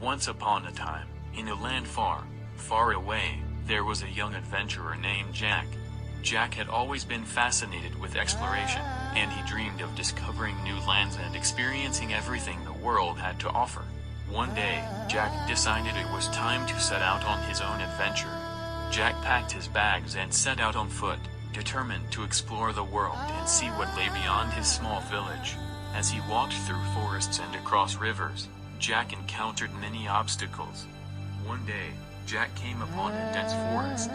Once upon a time, in a land far, far away, there was a young adventurer named Jack. Jack had always been fascinated with exploration, and he dreamed of discovering new lands and experiencing everything the world had to offer. One day, Jack decided it was time to set out on his own adventure. Jack packed his bags and set out on foot, determined to explore the world and see what lay beyond his small village. As he walked through forests and across rivers, Jack encountered many obstacles. One day, Jack came upon a dense forest.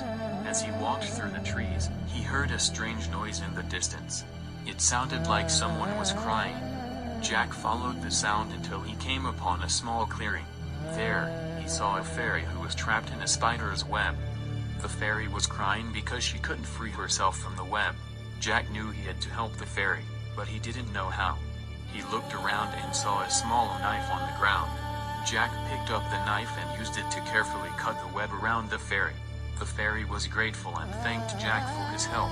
As he walked through the trees, he heard a strange noise in the distance. It sounded like someone was crying. Jack followed the sound until he came upon a small clearing. There, he saw a fairy who was trapped in a spider's web. The fairy was crying because she couldn't free herself from the web. Jack knew he had to help the fairy, but he didn't know how. He looked around and saw a small knife on the ground. Jack picked up the knife and used it to carefully cut the web around the fairy. The fairy was grateful and thanked Jack for his help.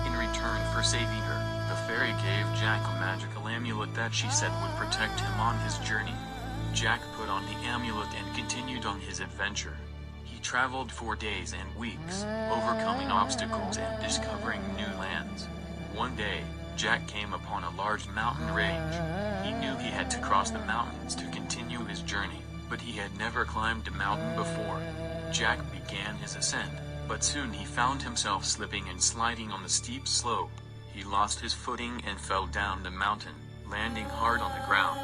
In return for saving her, the fairy gave Jack a magical amulet that she said would protect him on his journey. Jack put on the amulet and continued on his adventure. He traveled for days and weeks, overcoming obstacles and discovering new lands. One day, Jack came upon a large mountain range. He knew he had to cross the mountains to continue his journey, but he had never climbed a mountain before. Jack began his ascent, but soon he found himself slipping and sliding on the steep slope. He lost his footing and fell down the mountain, landing hard on the ground.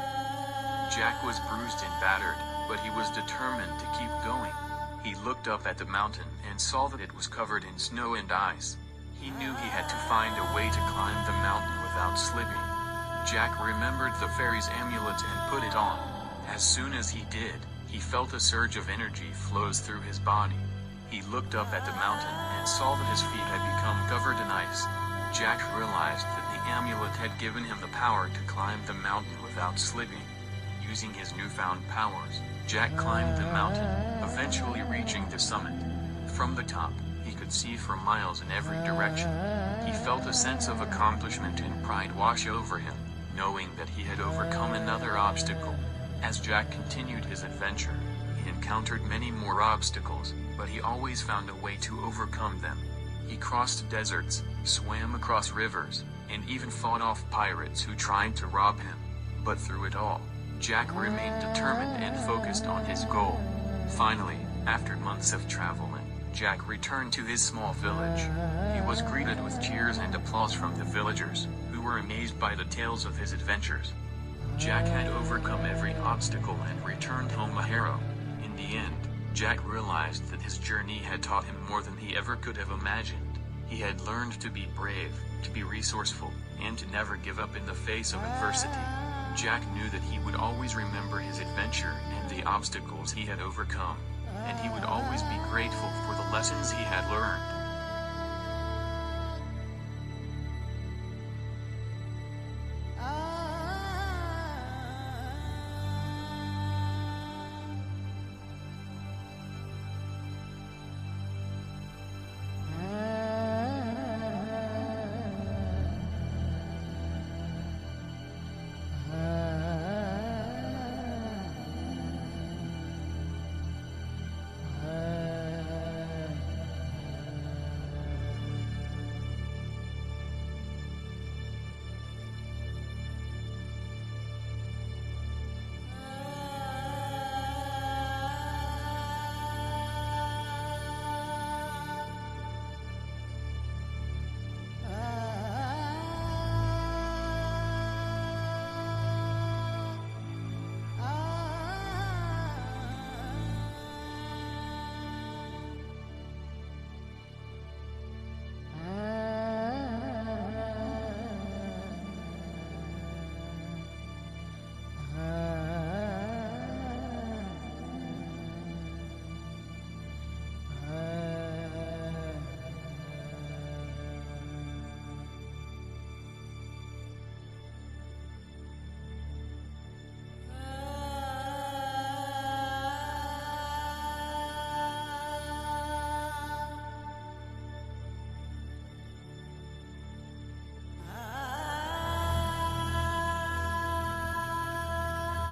Jack was bruised and battered, but he was determined to keep going. He looked up at the mountain and saw that it was covered in snow and ice. He knew he had to find a way to climb the mountain without slipping. Jack remembered the fairy's amulet and put it on. As soon as he did, he felt a surge of energy flows through his body. He looked up at the mountain and saw that his feet had become covered in ice. Jack realized that the amulet had given him the power to climb the mountain without slipping. Using his newfound powers, Jack climbed the mountain, eventually reaching the summit. From the top, he could see for miles in every direction. He felt a sense of accomplishment and pride wash over him, knowing that he had overcome another obstacle. As Jack continued his adventure, he encountered many more obstacles, but he always found a way to overcome them. He crossed deserts, swam across rivers, and even fought off pirates who tried to rob him. But through it all, Jack remained determined and focused on his goal. Finally, after months of traveling, Jack returned to his small village. He was greeted with cheers and applause from the villagers, who were amazed by the tales of his adventures. Jack had overcome every obstacle and returned home a hero. In the end, Jack realized that his journey had taught him more than he ever could have imagined. He had learned to be brave, to be resourceful, and to never give up in the face of adversity. Jack knew that he would always remember his adventure and the obstacles he had overcome, and he would always be grateful for the lessons he had learned.